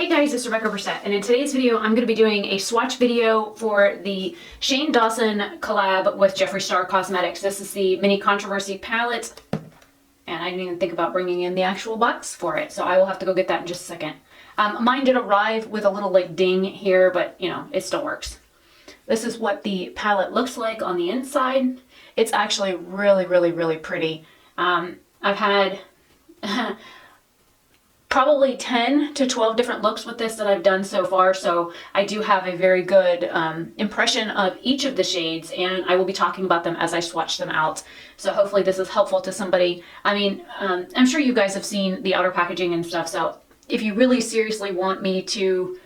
Hey guys, it's Rebecca Brissett, and in today's video I'm going to be doing a swatch video for the Shane Dawson collab with Jeffree Star Cosmetics. This is the Mini Controversy palette, and I didn't even think about bringing in the actual box for it, so I will have to go get that in just a second. Mine did arrive with a little like ding here, but you know, it still works. This is what the palette looks like on the inside. It's actually really pretty. I've had probably 10 to 12 different looks with this that I've done so far, so I do have a very good impression of each of the shades, and I will be talking about them as I swatch them out. So hopefully this is helpful to somebody. I mean, I'm sure you guys have seen the outer packaging and stuff, so if you really seriously want me to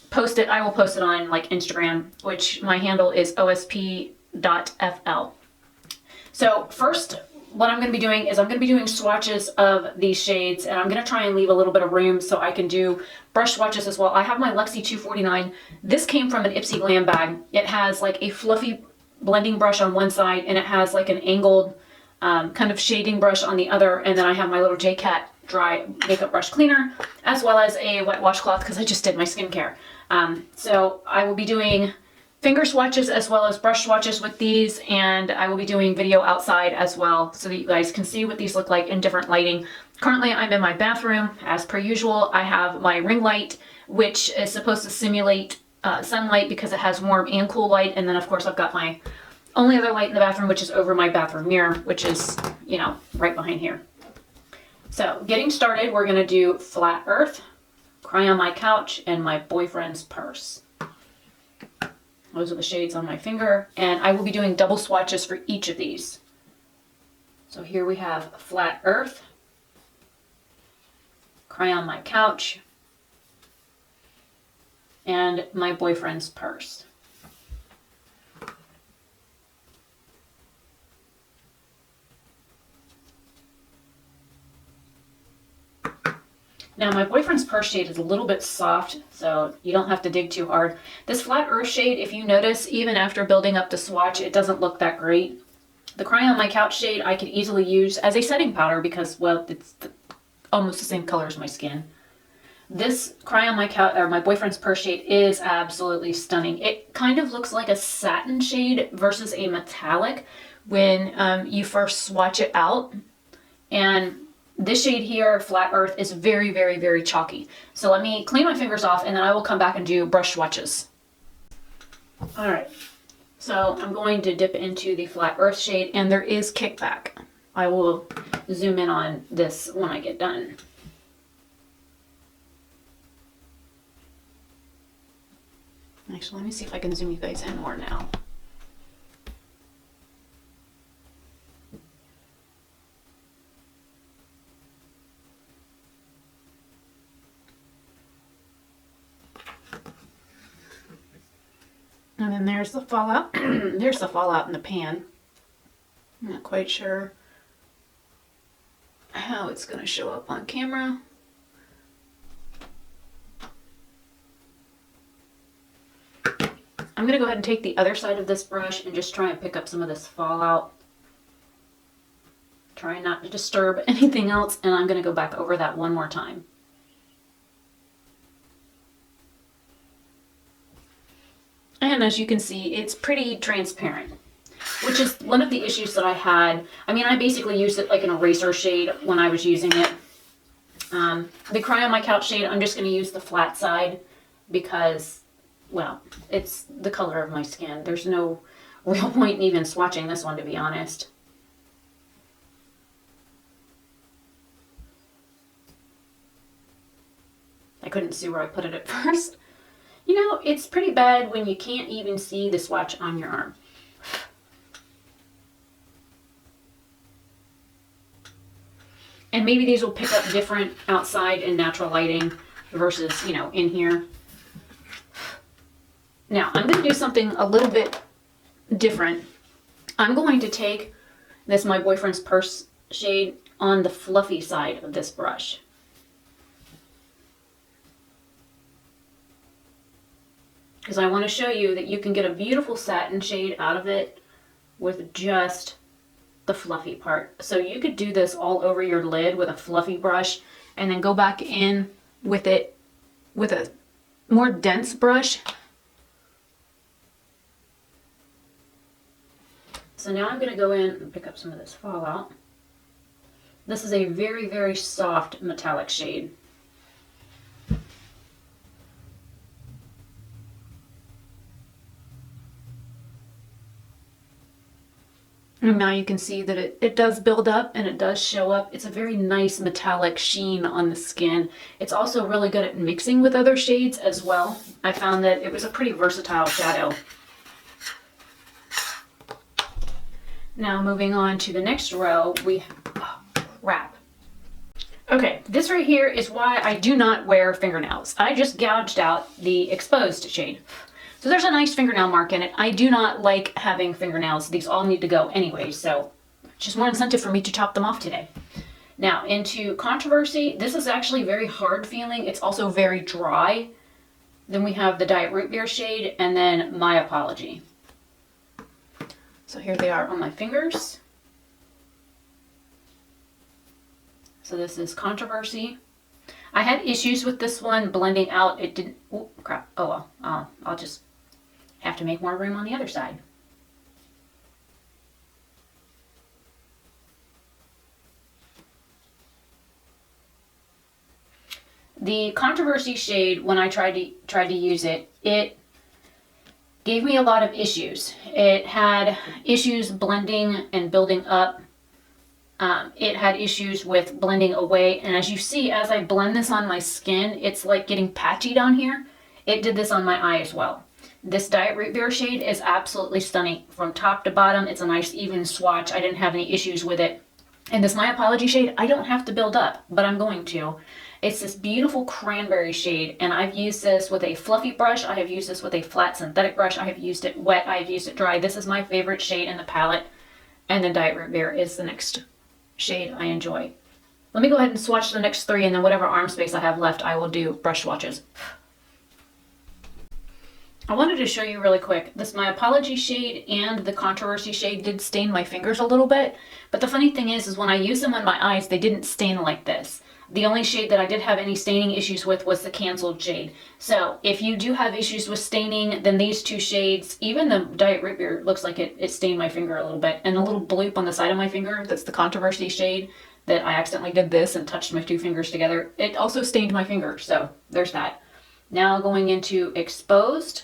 post it, I will post it on like Instagram, which my handle is osp.fl. So first, what I'm going to be doing is I'm going to be doing swatches of these shades, and I'm going to try and leave a little bit of room so I can do brush swatches as well. I have my Luxie 249. This came from an Ipsy Glam bag. It has like a fluffy blending brush on one side, and it has like an angled kind of shading brush on the other, and then I have my little J-Cat dry makeup brush cleaner, as well as a wet washcloth because I just did my skincare. So I will be doing finger swatches as well as brush swatches with these, and I will be doing video outside as well so that you guys can see what these look like in different lighting. Currently I'm in my bathroom. As per usual, I have my ring light, which is supposed to simulate sunlight because it has warm and cool light, and then of course I've got my only other light in the bathroom, which is over my bathroom mirror, which is, you know, right behind here. So getting started, we're gonna do Flat Earth, Cry on My Couch, and My Boyfriend's Purse. Those are the shades on my finger, and I will be doing double swatches for each of these. So here we have Flat Earth, Cry on My Couch, and My Boyfriend's Purse. Now my Boyfriend's Purse shade is a little bit soft, so you don't have to dig too hard. This Flat Earth shade, if you notice, even after building up the swatch, it doesn't look that great. The Cry on My Couch shade I could easily use as a setting powder because, well, it's almost the same color as my skin. This Cry on My Couch, or My Boyfriend's Purse shade, is absolutely stunning. It kind of looks like a satin shade versus a metallic when you first swatch it out, and this shade here, Flat Earth, is very chalky. So let me clean my fingers off, and then I will come back and do brush swatches. All right, so I'm going to dip into the Flat Earth shade, and there is kickback. I will zoom in on this when I get done. Actually, let me see if I can zoom you guys in more now. And then there's the fallout. There's the fallout in the pan. I'm not quite sure how it's going to show up on camera. I'm going to go ahead and take the other side of this brush and just try and pick up some of this fallout. Try not to disturb anything else, and I'm going to go back over that one more time. And as you can see, it's pretty transparent, which is one of the issues that I had. I mean, I basically used it like an eraser shade when I was using it. The Cry on My Couch shade, I'm just going to use the flat side because, well, it's the color of my skin. There's no real point in even swatching this one, to be honest. I couldn't see where I put it at first. You know, it's pretty bad when you can't even see the swatch on your arm. And maybe these will pick up different outside in natural lighting versus, you know, in here. Now, I'm going to do something a little bit different. I'm going to take this My Boyfriend's Purse shade on the fluffy side of this brush. Because I want to show you that you can get a beautiful satin shade out of it with just the fluffy part. So you could do this all over your lid with a fluffy brush and then go back in with it with a more dense brush. So now I'm going to go in and pick up some of this fallout. This is a very, very soft metallic shade. And now you can see that it does build up and it does show up. It's a very nice metallic sheen on the skin. It's also really good at mixing with other shades as well. I found that it was a pretty versatile shadow. Now moving on to the next row, we have, oh, crap. Okay, this right here is why I do not wear fingernails. I just gouged out the exposed shade. So there's a nice fingernail mark in it. I do not like having fingernails. These all need to go anyway, so just more incentive for me to chop them off today. Now into Controversy. This is actually very hard feeling. It's also very dry. Then we have the Diet Root Beer shade and then My Apology. So here they are on my fingers. So this is Controversy. I had issues with this one blending out. It didn't, oh crap, oh well, I'll just have to make more room on the other side. The Controversy shade, when I tried to use it, it gave me a lot of issues. It had issues blending and building up. It had issues with blending away, and as you see, as I blend this on my skin, it's like getting patchy down here. It did this on my eye as well. This Diet Root Beer shade is absolutely stunning from top to bottom. It's a nice even swatch. I didn't have any issues with it. And this My Apology shade, I don't have to build up, but I'm going to. It's this beautiful cranberry shade, and I've used this with a fluffy brush. I have used this with a flat synthetic brush. I have used it wet. I have used it dry. This is my favorite shade in the palette. And then Diet Root Beer is the next shade I enjoy. Let me go ahead and swatch the next three, and then whatever arm space I have left, I will do brush swatches. I wanted to show you really quick. This My Apology shade and the Controversy shade did stain my fingers a little bit, but the funny thing is when I use them on my eyes, they didn't stain like this. The only shade that I did have any staining issues with was the Canceled shade. So if you do have issues with staining, then these two shades, even the Diet Root Beer looks like it stained my finger a little bit. And a little bloop on the side of my finger, that's the Controversy shade, that I accidentally did this and touched my two fingers together. It also stained my finger, so there's that. Now going into Exposed,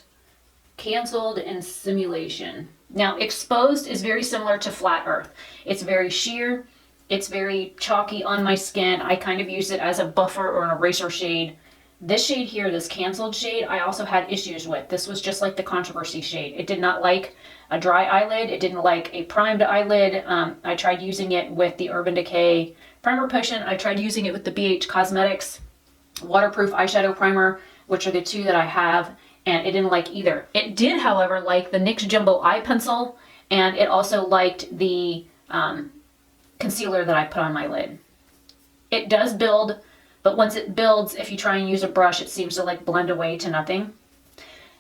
Canceled, and Simulation. Now Exposed is very similar to Flat Earth. It's very sheer. It's very chalky on my skin. I kind of use it as a buffer or an eraser shade. This shade here, this Canceled shade, I also had issues with. This was just like the Controversy shade. It did not like a dry eyelid. It didn't like a primed eyelid. I tried using it with the Urban Decay Primer Potion. I tried using it with the BH Cosmetics Waterproof Eyeshadow Primer, which are the two that I have, and it didn't like either. It did, however, like the NYX Jumbo Eye Pencil, and it also liked the concealer that I put on my lid. It does build, but once it builds, if you try and use a brush, it seems to like blend away to nothing.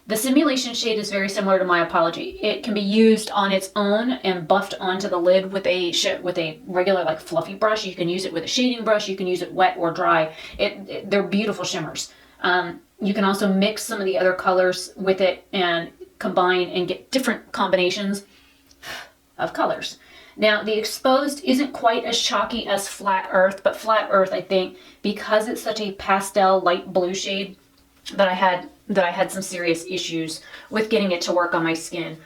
The Simulation shade is very similar to My Apology. It can be used on its own and buffed onto the lid with a regular like fluffy brush. You can use it with a shading brush. You can use it wet or dry. They're beautiful shimmers. You can also mix some of the other colors with it and combine and get different combinations of colors. Now, the Exposed isn't quite as chalky as Flat Earth, but Flat Earth, I think, because it's such a pastel light blue shade, that I had some serious issues with getting it to work on my skin.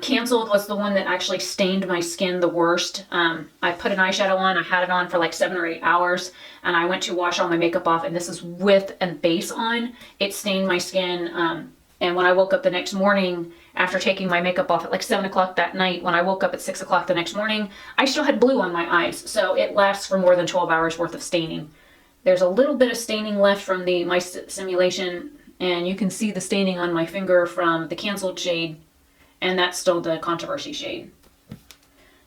Canceled was the one that actually stained my skin the worst. I put an eyeshadow on, I had it on for like 7 or 8 hours, and I went to wash all my makeup off, and this is with a base on. It stained my skin, and when I woke up the next morning, after taking my makeup off at like 7 o'clock that night, when I woke up at 6 o'clock the next morning, I still had blue on my eyes, so it lasts for more than 12 hours worth of staining. There's a little bit of staining left from my Simulation, and you can see the staining on my finger from the Canceled shade, and that's still the Controversy shade.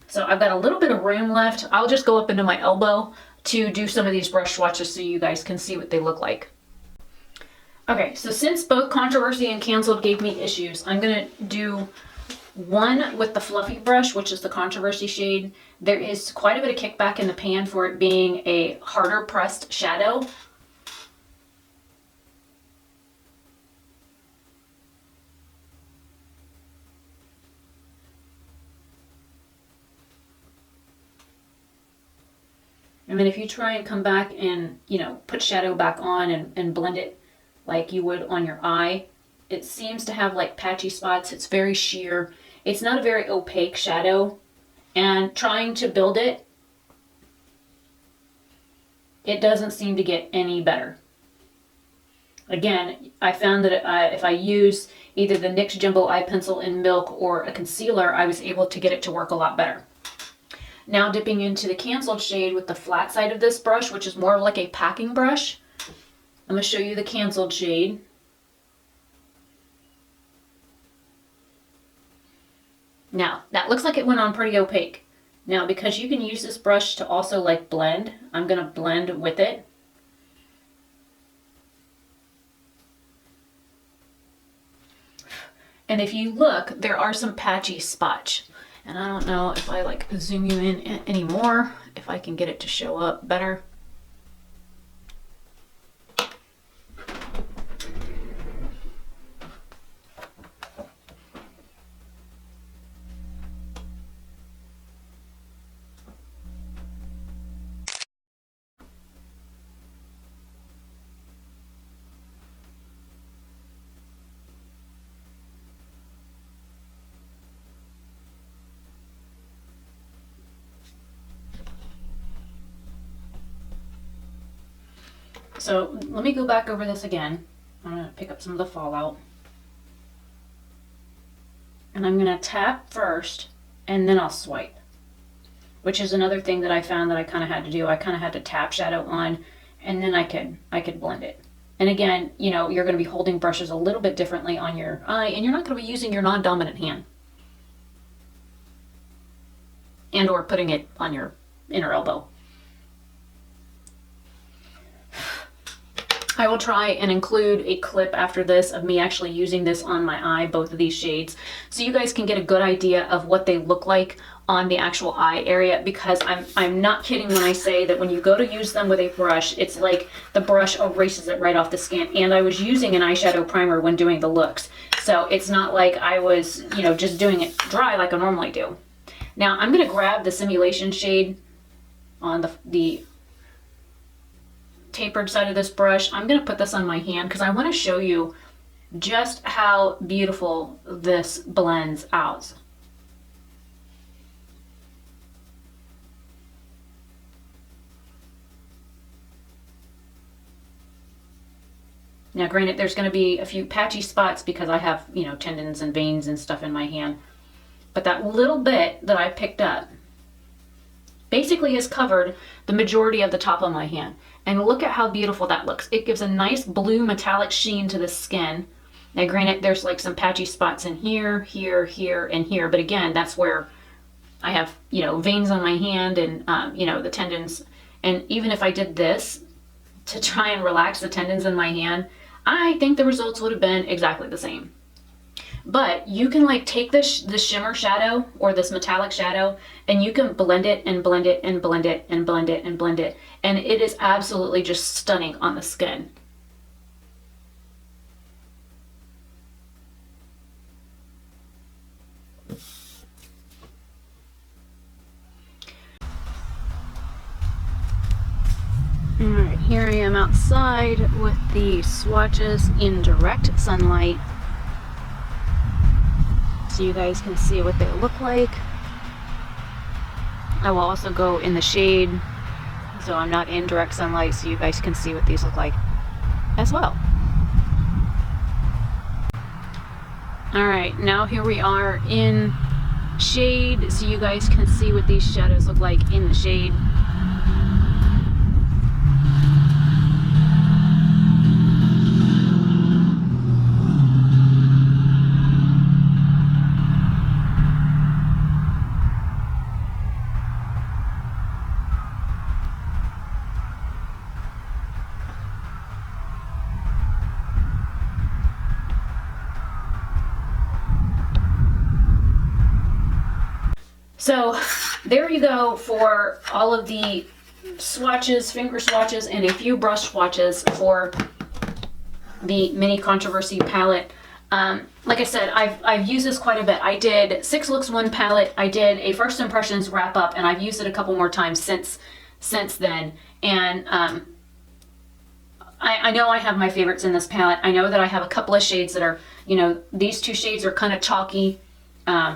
So I've got a little bit of room left. I'll just go up into my elbow to do some of these brush swatches so you guys can see what they look like. Okay, so since both Controversy and Canceled gave me issues, I'm going to do one with the fluffy brush, which is the Controversy shade. There is quite a bit of kickback in the pan for it being a harder pressed shadow. And then if you try and come back and, you know, put shadow back on and blend it like you would on your eye, it seems to have like patchy spots. It's very sheer. It's not a very opaque shadow. And trying to build it, it doesn't seem to get any better. Again, I found that if I use either the NYX Jumbo Eye Pencil in Milk or a concealer, I was able to get it to work a lot better. Now dipping into the Canceled shade with the flat side of this brush, which is more like a packing brush. I'm going to show you the Canceled shade. Now, that looks like it went on pretty opaque. Now, because you can use this brush to also like blend, I'm going to blend with it. And if you look, there are some patchy spots. And I don't know if I like zoom you in anymore, if I can get it to show up better. So let me go back over this again. I'm going to pick up some of the fallout. And I'm going to tap first, and then I'll swipe. Which is another thing that I found that I kind of had to do. I kind of had to tap shadow on, and then I could blend it. And again, you know, you're going to be holding brushes a little bit differently on your eye, and you're not going to be using your non-dominant hand. And or putting it on your inner elbow. I will try and include a clip after this of me actually using this on my eye, both of these shades, so you guys can get a good idea of what they look like on the actual eye area, because I'm not kidding when I say that when you go to use them with a brush, it's like the brush erases it right off the skin. And I was using an eyeshadow primer when doing the looks, so it's not like I was, you know, just doing it dry like I normally do. Now I'm going to grab the Simulation shade on the tapered side of this brush. I'm going to put this on my hand because I want to show you just how beautiful this blends out. Now granted, there's going to be a few patchy spots because I have, you know, tendons and veins and stuff in my hand, but that little bit that I picked up basically has covered the majority of the top of my hand. And look at how beautiful that looks. It gives a nice blue metallic sheen to the skin. Now granted, there's like some patchy spots in here, here, here, and here. But again, that's where I have, you know, veins on my hand and, you know, the tendons. And even if I did this to try and relax the tendons in my hand, I think the results would have been exactly the same. But you can like take this shimmer shadow or this metallic shadow, and you can blend it and blend it and blend it and blend it and blend it. And it is absolutely just stunning on the skin. Alright, here I am outside with the swatches in direct sunlight, so you guys can see what they look like. I will also go in the shade, so I'm not in direct sunlight, so you guys can see what these look like as well. Alright, now here we are in shade, so you guys can see what these shadows look like in the shade. So there you go for all of the swatches, finger swatches, and a few brush swatches for the Mini Controversy palette. Like I said, I've used this quite a bit. I did 6 looks, 1 palette. I did a first impressions wrap up, and I've used it a couple more times since since then. And I know I have my favorites in this palette. I know that I have a couple of shades that are, you know, these two shades are kind of chalky.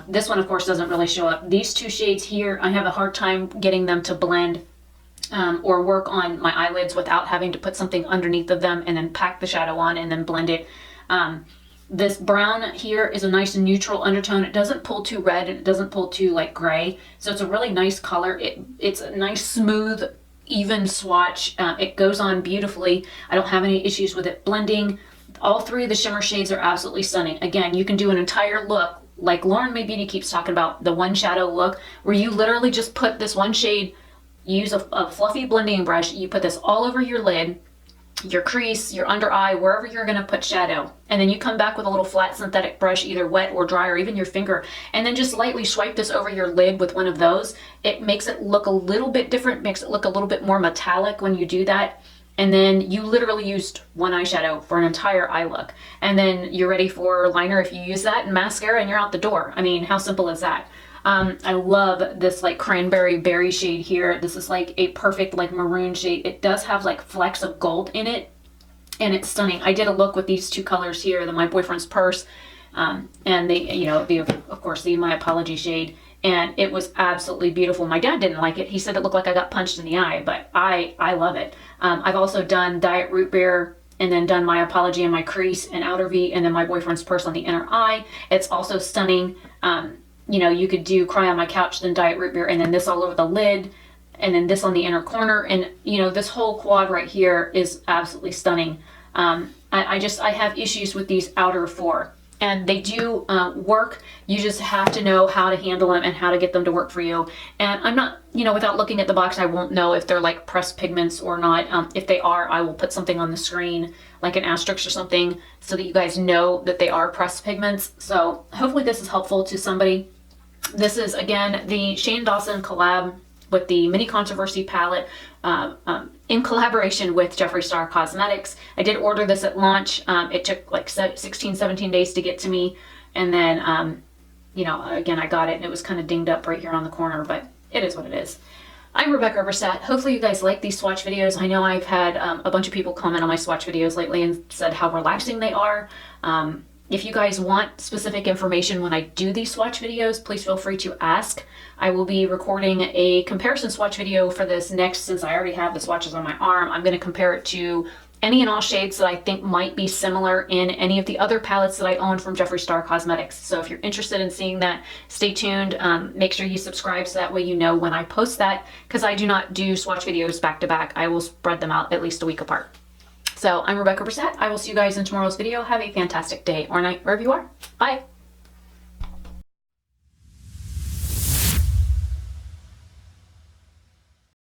This one, of course, doesn't really show up. These two shades here, I have a hard time getting them to blend or work on my eyelids without having to put something underneath of them and then pack the shadow on and then blend it. This brown here is a nice neutral undertone. It doesn't pull too red and it doesn't pull too like gray. So it's a really nice color. It's a nice, smooth, even swatch. It goes on beautifully. I don't have any issues with it blending. All three of the shimmer shades are absolutely stunning. Again, you can do an entire look like Lauren May Beauty keeps talking about, the one shadow look, where you literally just put this one shade, use a fluffy blending brush, you put this all over your lid, your crease, your under eye, wherever you're going to put shadow, and then you come back with a little flat synthetic brush, either wet or dry, or even your finger, and then just lightly swipe this over your lid with one of those. It makes it look a little bit different, makes it look a little bit more metallic when you do that. And then you literally used one eyeshadow for an entire eye look. And then you're ready for liner if you use that, and mascara, and you're out the door. I mean, how simple is that? I love this like cranberry berry shade here. This is like a perfect like maroon shade. It does have like flecks of gold in it, and it's stunning. I did a look with these two colors here, the My Boyfriend's Purse, and the, you know, the, of course, the My Apology shade. And it was absolutely beautiful. My dad didn't like it. He said it looked like I got punched in the eye, but I love it. I've also done Diet Root Beer, and then done My Apology in my crease and outer V, and then My Boyfriend's Purse on the inner eye. It's also stunning. You know, you could do Cry on My Couch, then Diet Root Beer, and then this all over the lid, and then this on the inner corner. And, you know, this whole quad right here is absolutely stunning. I have issues with these outer four. And they do work. You just have to know how to handle them and how to get them to work for you. And I'm not, you know, without looking at the box, I won't know if they're like pressed pigments or not. If they are, I will put something on the screen, like an asterisk or something, so that you guys know that they are pressed pigments. So hopefully this is helpful to somebody. This is, again, the Shane Dawson collab with the Mini Controversy palette in collaboration with Jeffree Star Cosmetics. I did order this at launch. It took like 16, 17 days to get to me. And then, you know, again, I got it and it was kind of dinged up right here on the corner, but it is what it is. I'm Rebecca Brissett. Hopefully you guys like these swatch videos. I know I've had a bunch of people comment on my swatch videos lately and said how relaxing they are. If you guys want specific information when I do these swatch videos, please feel free to ask. I will be recording a comparison swatch video for this next, since I already have the swatches on my arm. I'm going to compare it to any and all shades that I think might be similar in any of the other palettes that I own from Jeffree Star Cosmetics. So if you're interested in seeing that, stay tuned. Make sure you subscribe so that way you know when I post that, because I do not do swatch videos back to back. I will spread them out at least a week apart. So I'm Rebecca Brissett. I will see you guys in tomorrow's video. Have a fantastic day or night wherever you are. Bye.